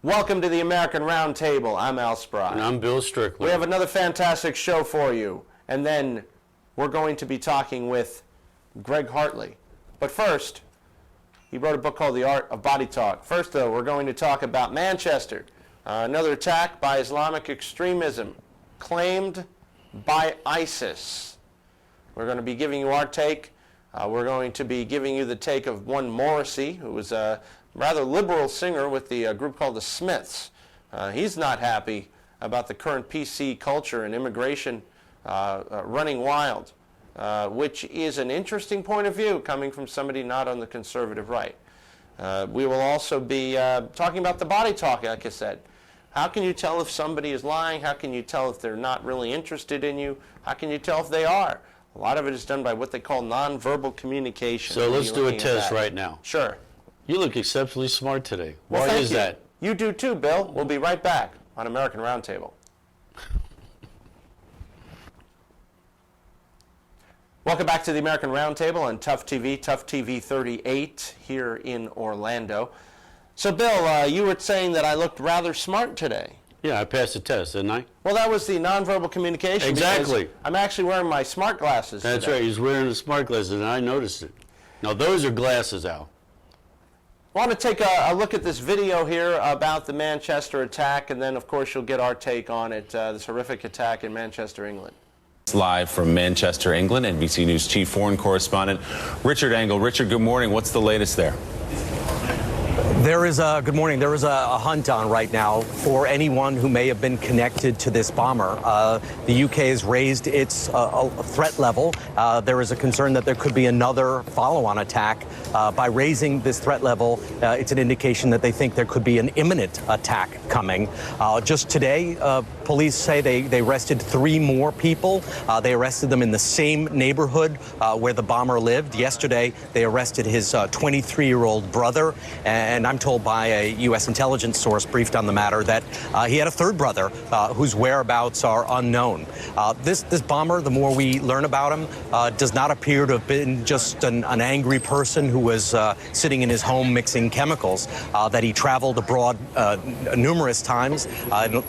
Welcome to the American Roundtable. I'm Al Spry. And I'm Bill Strickland. We have another fantastic show for you. And then we're going to be talking with Greg Hartley. But first, he wrote a book called The Art of Body Talk. First, though, we're going to talk about Manchester. Another attack by Islamic extremism claimed by ISIS. We're going to be giving you our take. We're going to be giving you the take of one Morrissey, who was a rather liberal singer with the group called the Smiths. He's not happy about the current PC culture and immigration running wild, which is an interesting point of view coming from somebody not on the conservative right. We will also be talking about the body talk, like I said. How can you tell if somebody is lying? How can you tell if they're not really interested in you? How can you tell if they are? A lot of it is done by what they call nonverbal communication. So let's do a test right now. Sure. You look exceptionally smart today. Well, Why is that? You do too, Bill. We'll be right back on American Roundtable. Welcome back to the American Roundtable on Tough TV, Tough TV 38 here in Orlando. So, Bill, you were saying that I looked rather smart today. Yeah, I passed the test, didn't I? Well, that was the nonverbal communication. Exactly. I'm actually wearing my smart glasses That's today. right. He's wearing the smart glasses, and I noticed it. Now, those are glasses, Al. I want to take a look at this video here about the Manchester attack, and then, of course, you'll get our take on it, this horrific attack in Manchester, England. Live from Manchester, England, NBC News chief foreign correspondent Richard Engel. Richard, good morning. What's the latest there? Good morning. There is a hunt on right now for anyone who may have been connected to this bomber. The UK has raised its threat level. There is a concern that there could be another follow-on attack. By raising this threat level, it's an indication that they think there could be an imminent attack coming. Just today, police say they arrested 3 more people. They arrested them in the same neighborhood where the bomber lived. Yesterday, they arrested his 23-year-old brother. And I'm told by a U.S. intelligence source briefed on the matter that he had a 3rd brother whose whereabouts are unknown. This bomber, the more we learn about him, does not appear to have been just an angry person who was sitting in his home mixing chemicals, that he traveled abroad numerous times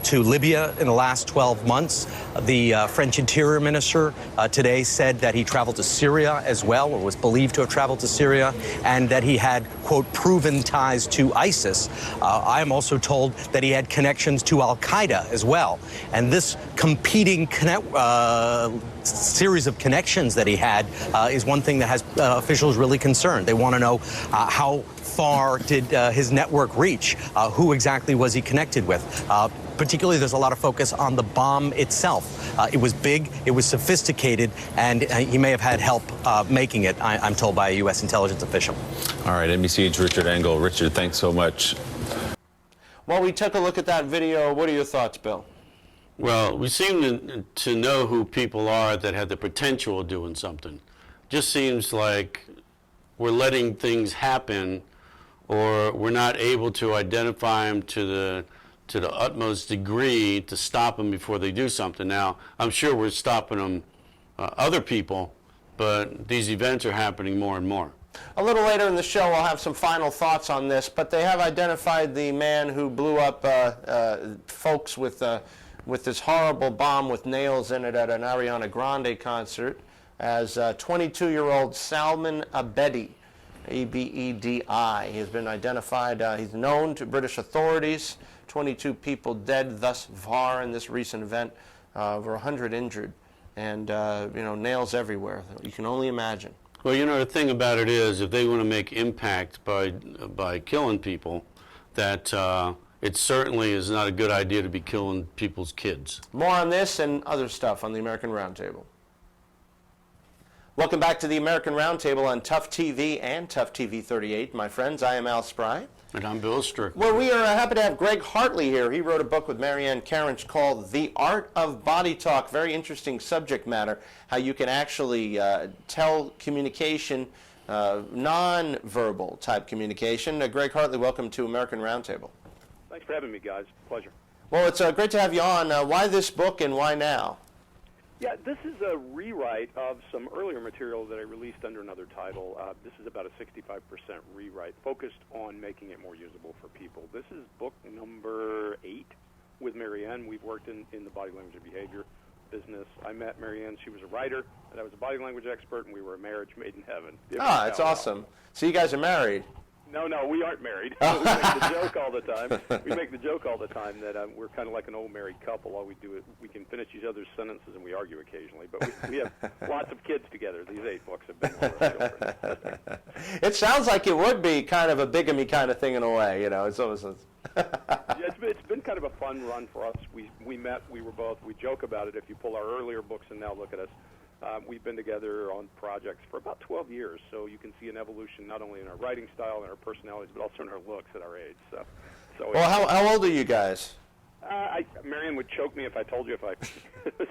to Libya in the last 12 months. The French Interior Minister today said that he traveled to Syria as well, or was believed to have traveled to Syria, and that he had, quote, proven ties to ISIS. I am also told that he had connections to Al-Qaeda as well. And this competing series of connections that he had is one thing that has officials really concerned. They want to know how far did his network reach? Who exactly was he connected with? Particularly, there's a lot of focus on the bomb itself. It was big, it was sophisticated, and he may have had help making it, I'm told by a U.S. intelligence official. All right, NBC's Richard Engel. Richard, thanks so much. Well, we took a look at that video. What are your thoughts, Bill? Well, we seem to know who people are that have the potential of doing something. Just seems like we're letting things happen, or we're not able to identify them to the utmost degree to stop them before they do something. Now, I'm sure we're stopping them, other people, but these events are happening more and more. A little later in the show, I'll have some final thoughts on this, but they have identified the man who blew up folks with this horrible bomb with nails in it at an Ariana Grande concert as 22-year-old Salman Abedi, A-B-E-D-I. He has been identified. He's known to British authorities. 22 people dead thus far in this recent event, over 100 injured, and nails everywhere. You can only imagine. Well, the thing about it is, if they want to make impact by killing people, that it certainly is not a good idea to be killing people's kids. More on this and other stuff on the American Roundtable. Welcome back to the American Roundtable on Tough TV and Tough TV 38. My friends, I am Al Spry. And I'm Bill Strickland. Well, we are happy to have Greg Hartley here. He wrote a book with Marianne Cairns called The Art of Body Talk. Very interesting subject matter, how you can actually tell communication, non-verbal type communication. Greg Hartley, welcome to American Roundtable. Thanks for having me, guys. Pleasure. Well, it's great to have you on. Why this book and why now? Yeah, this is a rewrite of some earlier material that I released under another title. This is about a 65% rewrite, focused on making it more usable for people. This is book number 8 with Marianne. We've worked in the body language and behavior business. I met Marianne. She was a writer, and I was a body language expert, and we were a marriage made in heaven. Ah, that's awesome. So you guys are married. No, we aren't married. We make the joke all the time. We make the joke all the time that we're kind of like an old married couple. All we do is we can finish each other's sentences, and we argue occasionally. But we have lots of kids together. These 8 books have been one of our children. It sounds like it would be kind of a bigamy kind of thing in a way, you know. It's almost. Yeah, it's been kind of a fun run for us. We met. We joke about it. If you pull our earlier books and now look at us. We've been together on projects for about 12 years, so you can see an evolution not only in our writing style and our personalities, but also in our looks at our age. So Well, how old are you guys? Marianne would choke me if I told you if I.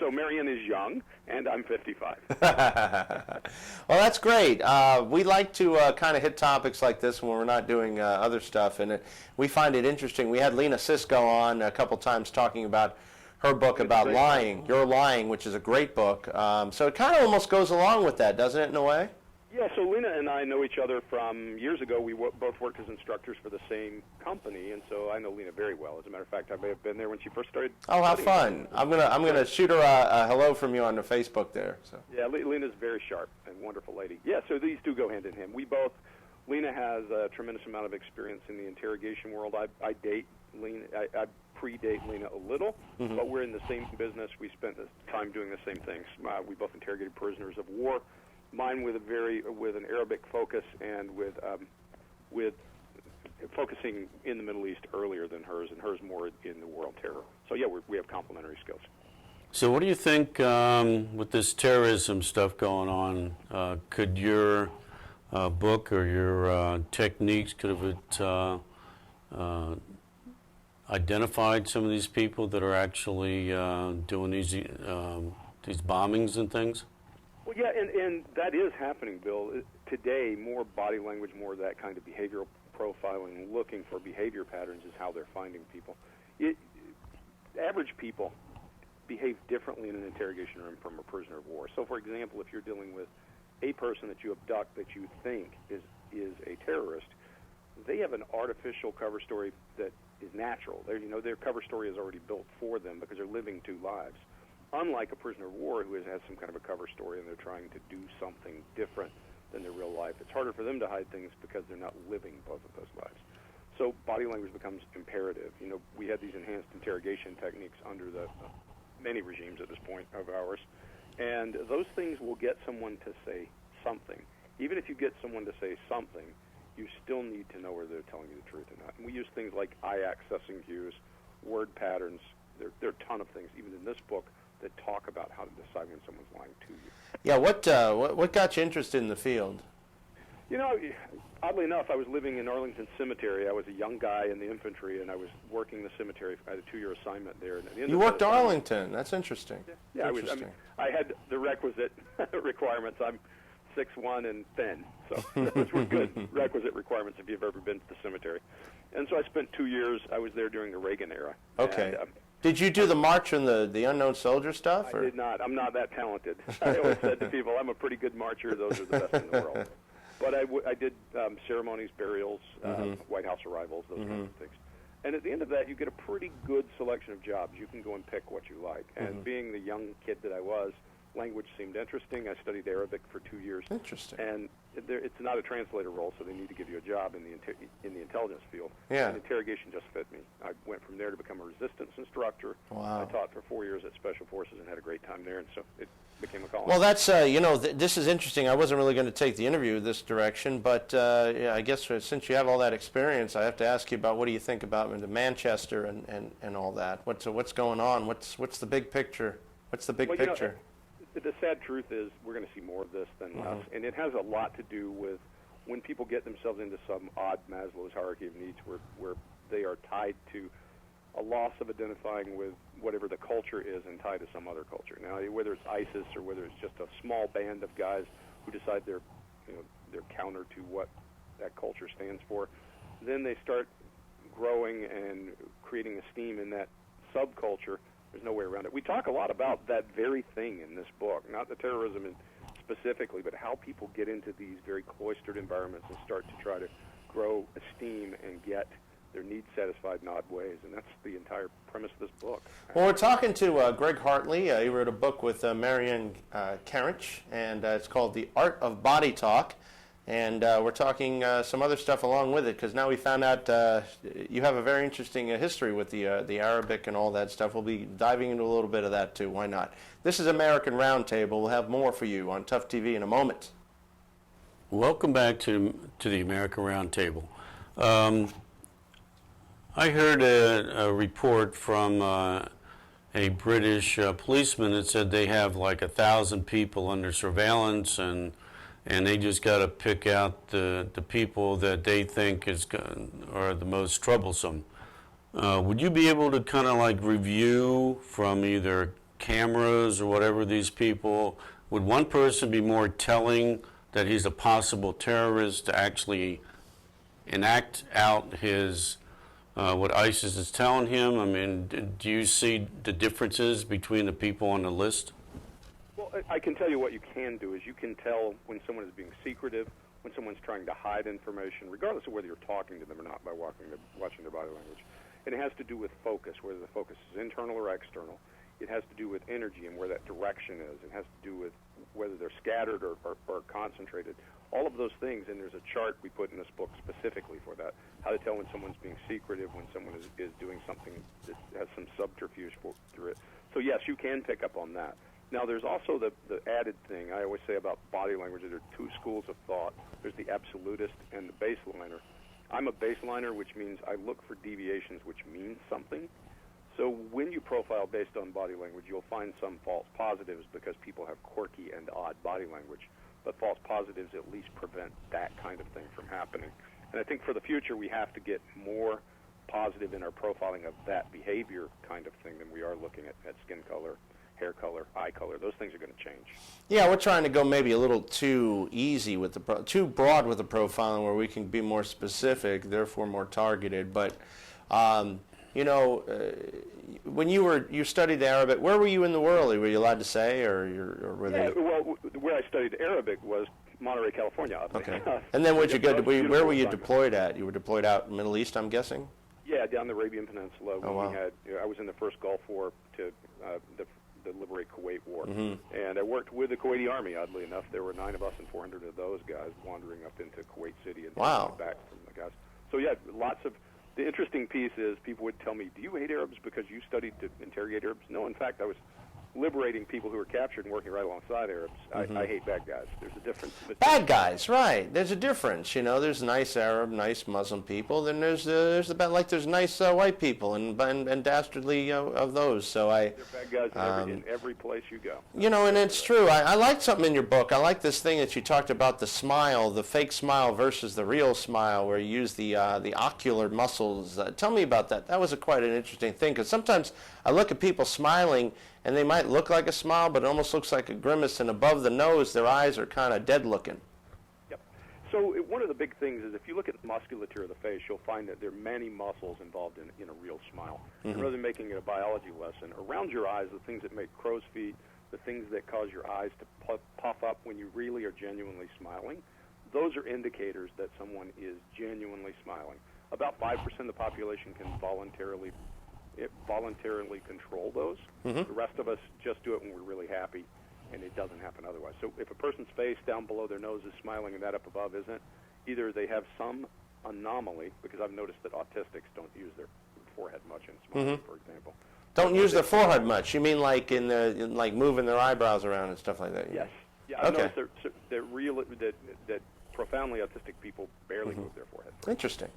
So Marianne is young, and I'm 55. Well, that's great. We like to kind of hit topics like this when we're not doing other stuff, and we find it interesting. We had Lena Cisco on a couple times talking about her book about lying, You're Lying, which is a great book. So it kind of almost goes along with that, doesn't it, in a way? Yeah, so Lena and I know each other from years ago. We both worked as instructors for the same company, and so I know Lena very well. As a matter of fact, I may have been there when she first started. Oh, how fun. I'm gonna shoot her a hello from you on the Facebook there. So. Yeah, Lena's very sharp and wonderful lady. Yeah, so these do go hand in hand. Lena has a tremendous amount of experience in the interrogation world. I date Lena. I predate Lena a little, but we're in the same business. We spent time doing the same things. We both interrogated prisoners of war. Mine with an Arabic focus and with focusing in the Middle East earlier than hers, and hers more in the war on terror. So yeah, we have complementary skills. So what do you think with this terrorism stuff going on? Could your book or your techniques could have identified some of these people that are actually doing these bombings and things? Well, yeah, and that is happening, Bill. Today, more body language, more of that kind of behavioral profiling, looking for behavior patterns is how they're finding people. Average people behave differently in an interrogation room from a prisoner of war. So, for example, if you're dealing with a person that you abduct that you think is a terrorist, they have an artificial cover story that is natural. Their cover story is already built for them because they're living 2 lives. Unlike a prisoner of war who has some kind of a cover story and they're trying to do something different than their real life, it's harder for them to hide things because they're not living both of those lives. So body language becomes imperative. We had these enhanced interrogation techniques under the many regimes at this point of ours, and those things will get someone to say something. Even if you get someone to say something, you still need to know whether they're telling you the truth or not. And we use things like eye accessing cues, word patterns. There are a ton of things, even in this book, that talk about how to decide when someone's lying to you. Yeah, what got you interested in the field? Oddly enough, I was living in Arlington Cemetery. I was a young guy in the infantry, and I was working the cemetery. I had a 2-year assignment there. And at the end You of worked that Arlington. That's interesting. Yeah, Interesting. I had the requisite requirements. I'm 6'1" and thin, so those were good requisite requirements if you've ever been to the cemetery. And so I spent 2 years. I was there during the Reagan era. Okay. And, did you do the march and the unknown soldier stuff? I did not. I'm not that talented. I always said to people, I'm a pretty good marcher. Those are the best in the world. But I did ceremonies, burials, White House arrivals, those kinds of things. And at the end of that, you get a pretty good selection of jobs. You can go and pick what you like. And being the young kid that I was, language seemed interesting. I studied Arabic for 2 years. Interesting. And it's not a translator role, so they need to give you a job in the intelligence field. Yeah. And interrogation just fit me. I went from there to become a resistance instructor. Wow. I taught for 4 years at Special Forces and had a great time there, and so it became a calling. Well, that's, this is interesting. I wasn't really going to take the interview this direction, but yeah, I guess since you have all that experience, I have to ask you about what do you think about the Manchester and all that? What's going on? What's the big picture? What's the big picture? The sad truth is we're going to see more of this than less, and it has a lot to do with when people get themselves into some odd Maslow's hierarchy of needs where they are tied to a loss of identifying with whatever the culture is and tied to some other culture. Now, whether it's ISIS or whether it's just a small band of guys who decide they're counter to what that culture stands for, then they start growing and creating esteem in that subculture. There's no way around it. We talk a lot about that very thing in this book, not the terrorism specifically, but how people get into these very cloistered environments and start to try to grow esteem and get their needs satisfied in odd ways, and that's the entire premise of this book. Well, we're talking to Greg Hartley. He wrote a book with Marianne Karich, and it's called The Art of Body Talk. And we're talking some other stuff along with it, because now we found out you have a very interesting history with the Arabic and all that stuff. We'll be diving into a little bit of that too. Why not? This is American Roundtable. We'll have more for you on Tough TV in a moment. Welcome back to the American Roundtable. I heard a report from a British policeman that said they have like 1,000 people under surveillance, and they just got to pick out the people that they think are the most troublesome. Would you be able to kind of like review from either cameras or whatever these people? Would one person be more telling that he's a possible terrorist to actually enact out his what ISIS is telling him? I mean, do you see the differences between the people on the list? Well, I can tell you what you can do is you can tell when someone is being secretive, when someone's trying to hide information, regardless of whether you're talking to them or not by watching their body language. And it has to do with focus, whether the focus is internal or external. It has to do with energy and where that direction is. It has to do with whether they're scattered or concentrated. All of those things, and there's a chart we put in this book specifically for that, how to tell when someone's being secretive, when someone is doing something that has some subterfuge through it. So yes, you can pick up on that. Now there's also the added thing I always say about body language. There are two schools of thought. There's the absolutist and the baseliner. I'm a baseliner, which means I look for deviations which mean something. So when you profile based on body language, you'll find some false positives because people have quirky and odd body language. But false positives at least prevent that kind of thing from happening. And I think for the future, we have to get more positive in our profiling of that behavior kind of thing than we are looking at skin color, hair color, eye color. Those things are going to change. Yeah, we're trying to go maybe a little too easy with too broad with the profiling, where we can be more specific, therefore more targeted. But you know, when you studied Arabic, where were you in the world? Were you allowed to say, or were they? Well, where I studied Arabic was Monterey, California. Okay. And then where'd you go? Where were you deployed at? You were deployed out in the Middle East, I'm guessing? Yeah, down the Arabian Peninsula. Oh, wow. I was in the first Gulf War to the liberate Kuwait War. Mm-hmm. And I worked with the Kuwaiti Army, oddly enough. There were 9 of us and 400 of those guys wandering up into Kuwait City and wow. back from the guys. So, yeah, lots of... The interesting piece is people would tell me, do you hate Arabs because you studied to interrogate Arabs? No, in fact, I was liberating people who were captured and working right alongside Arabs. Mm-hmm. I hate bad guys. There's a difference. Bad guys, right. There's a difference. You know, there's nice Arab, nice Muslim people. Then there's the bad, like there's nice white people and dastardly of those. So They're bad guys in every place you go. You know, and it's true. I like something in your book. I like this thing that you talked about, the smile, the fake smile versus the real smile, where you use the ocular muscles. Tell me about that. That was quite an interesting thing, because sometimes I look at people smiling, and they might look like a smile, but it almost looks like a grimace, and above the nose, their eyes are kind of dead looking. Yep. So one of the big things is if you look at the musculature of the face, you'll find that there are many muscles involved in a real smile. Mm-hmm. And rather than making it a biology lesson, around your eyes, the things that make crow's feet, the things that cause your eyes to puff up when you really are genuinely smiling, those are indicators that someone is genuinely smiling. About 5% of the population can voluntarily control those. Mm-hmm. The rest of us just do it when we're really happy, and it doesn't happen otherwise. So if a person's face down below their nose is smiling and that up above isn't, either they have some anomaly, because I've noticed that autistics don't use their forehead much in smiling, for example. Don't use their forehead much. You mean like in like moving their eyebrows around and stuff like that? Yes. Yeah, I've Okay. noticed that profoundly autistic people barely move their forehead. Interesting.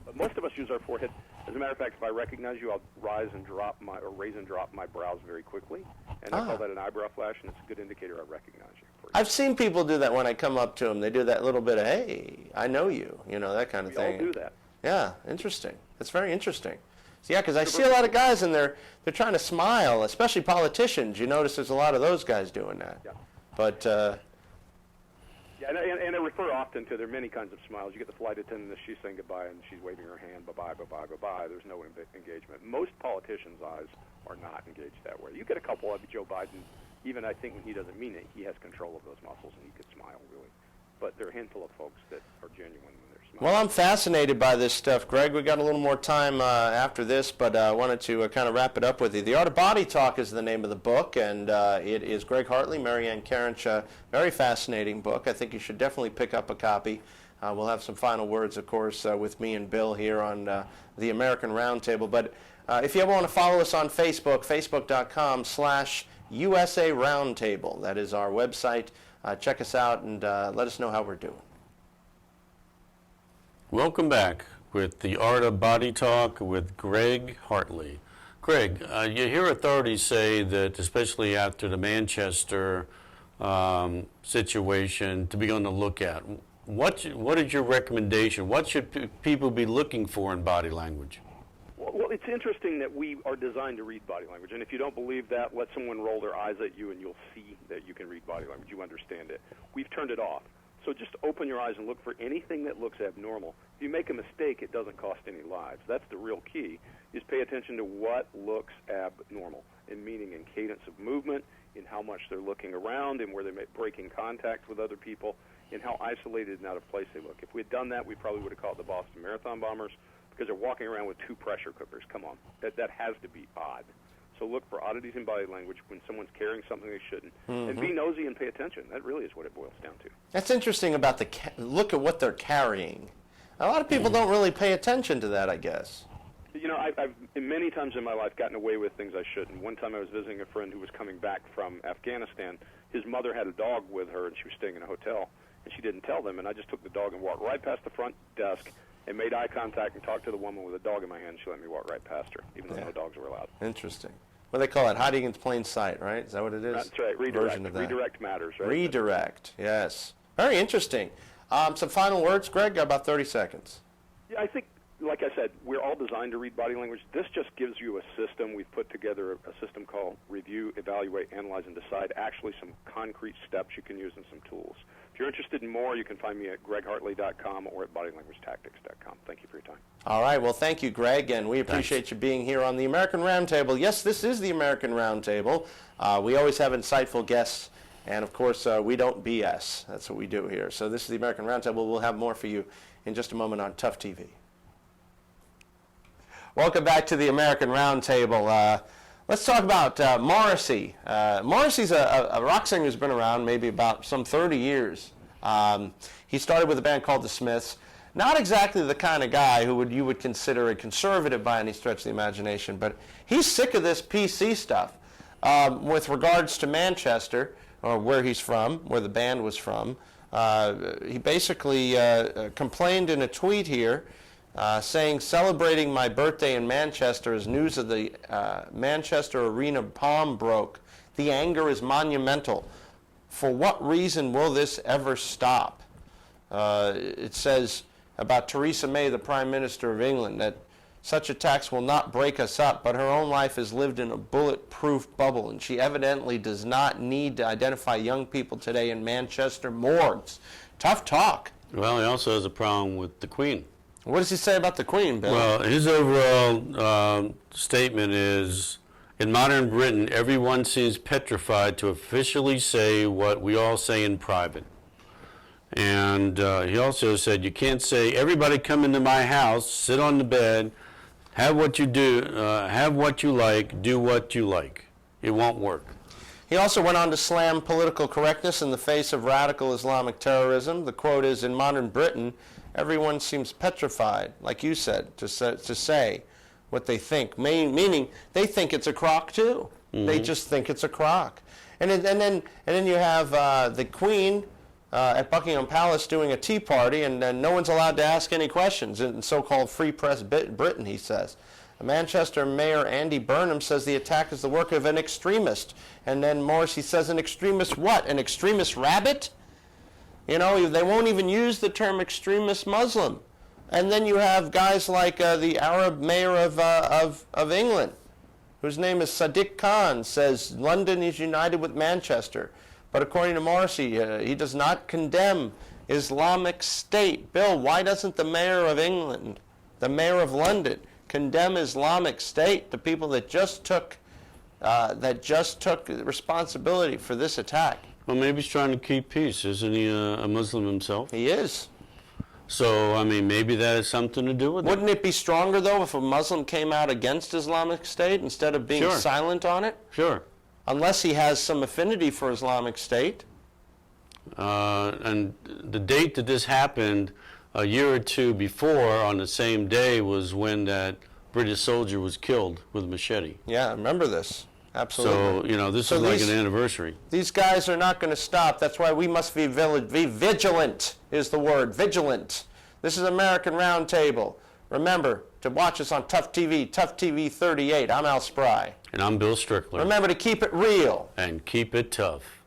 But most of us use our forehead. As a matter of fact, if I recognize you, I'll raise and drop my brows very quickly, and I call that an eyebrow flash, and it's a good indicator I recognize you. I've seen people do that when I come up to them. They do that little bit of, hey, I know you, that kind of We thing. all do that. Yeah, interesting. That's very interesting. So, yeah, because I see a lot of guys, and they're trying to smile, especially politicians. You notice there's a lot of those guys doing that. Yeah. But, Yeah, and and I refer often to there are many kinds of smiles. You get the flight attendant, she's saying goodbye, and she's waving her hand, bye-bye, bye-bye, bye-bye. There's no engagement. Most politicians' eyes are not engaged that way. You get a couple of Joe Biden, even I think when he doesn't mean it, he has control of those muscles, and he could smile, really. But there are a handful of folks that are genuine when they're smiling. Well, I'm fascinated by this stuff, Greg. We got a little more time after this, but I wanted to kind of wrap it up with you. The Art of Body Talk is the name of the book, and it is Greg Hartley, Marianne Karench. Very fascinating book. I think you should definitely pick up a copy. We'll have some final words, of course, with me and Bill here on the American Roundtable. But if you ever want to follow us on Facebook, facebook.com/USA Roundtable. That is our website. Check us out and let us know how we're doing. Welcome back with the Art of Body Talk with Greg Hartley. Greg, you hear authorities say that, especially after the Manchester situation, to begin to look at. What is your recommendation? What should people be looking for in body language? Well, it's interesting that we are designed to read body language, and if you don't believe that, let someone roll their eyes at you and you'll see that you can read body language. You understand it. We've turned it off. So just open your eyes and look for anything that looks abnormal. If you make a mistake, it doesn't cost any lives. That's the real key, is pay attention to what looks abnormal, in meaning in cadence of movement, in how much they're looking around, and where they're breaking contact with other people, and how isolated and out of place they look. If we had done that, we probably would have caught the Boston Marathon bombers, because they're walking around with 2 pressure cookers. Come on. That has to be odd. So look for oddities in body language when someone's carrying something they shouldn't. And be nosy and pay attention. That really is what it boils down to. That's interesting about look at what they're carrying. A lot of people don't really pay attention to that, I guess. You know, I've many times in my life gotten away with things I shouldn't. One time I was visiting a friend who was coming back from Afghanistan. His mother had a dog with her, and she was staying in a hotel, and she didn't tell them. And I just took the dog and walked right past the front desk and made eye contact and talked to the woman with a dog in my hand. She let me walk right past her, even though no dogs were allowed. Interesting. What do they call it? Hiding in plain sight, right? Is that what it is? That's right. Redirect. Version of that. Redirect matters, right? Redirect, yes. Very interesting. Some final words, Greg? Got about 30 seconds. Yeah, I think, like I said, we're all designed to read body language. This just gives you a system. We've put together a system called Review, Evaluate, Analyze, and Decide. Actually, some concrete steps you can use and some tools. If you're interested in more, you can find me at greghartley.com or at bodylanguagetactics.com. Thank you for your time. All right. Well, thank you, Greg, and we appreciate you being here on the American Roundtable. Yes, this is the American Roundtable. We always have insightful guests, and, of course, we don't BS. That's what we do here. So this is the American Roundtable. We'll have more for you in just a moment on Tough TV. Welcome back to the American Roundtable. Let's talk about Morrissey. Morrissey's a rock singer who's been around maybe about some 30 years. He started with a band called The Smiths. Not exactly the kind of guy who you would consider a conservative by any stretch of the imagination, but he's sick of this PC stuff. With regards to Manchester, or where he's from, where the band was from, he basically complained in a tweet here, saying, celebrating my birthday in Manchester as news of the Manchester Arena bomb broke. The anger is monumental. For what reason will this ever stop? It says about Theresa May, the Prime Minister of England, that such attacks will not break us up, but her own life has lived in a bulletproof bubble, and she evidently does not need to identify young people today in Manchester morgues. Tough talk. Well, he also has a problem with the Queen. What does he say about the Queen, Bill? Well, his overall statement is, in modern Britain, everyone seems petrified to officially say what we all say in private. And he also said, you can't say, everybody come into my house, sit on the bed, have what you do, have what you like, do what you like. It won't work. He also went on to slam political correctness in the face of radical Islamic terrorism. The quote is, in modern Britain, everyone seems petrified, like you said, to say what they think, meaning they think it's a crock too. Mm-hmm. They just think it's a crock. And then you have the Queen at Buckingham Palace doing a tea party, and no one's allowed to ask any questions in so-called free press Britain, he says. Manchester Mayor Andy Burnham says the attack is the work of an extremist. And then Morrissey says, an extremist what? An extremist rabbit? You know, they won't even use the term extremist Muslim. And then you have guys like the Arab mayor of England, whose name is Sadiq Khan, says London is united with Manchester. But according to Morrissey, he does not condemn Islamic State. Bill, why doesn't the mayor of England, the mayor of London, condemn Islamic State, the people that just took responsibility for this attack? Well, maybe he's trying to keep peace. Isn't he a Muslim himself? He is. So, I mean, maybe that has something to do with it. Wouldn't it be stronger, though, if a Muslim came out against Islamic State instead of being Sure. silent on it? Sure. Unless he has some affinity for Islamic State. And the date that this happened, a year or two before, on the same day, was when that British soldier was killed with a machete. Yeah, I remember this. Absolutely. So, this So is like these- an anniversary. These guys are not going to stop. That's why we must be vigilant, is the word, vigilant. This is American Roundtable. Remember to watch us on Tough TV, Tough TV 38. I'm Al Spry. And I'm Bill Strickler. Remember to keep it real. And keep it tough.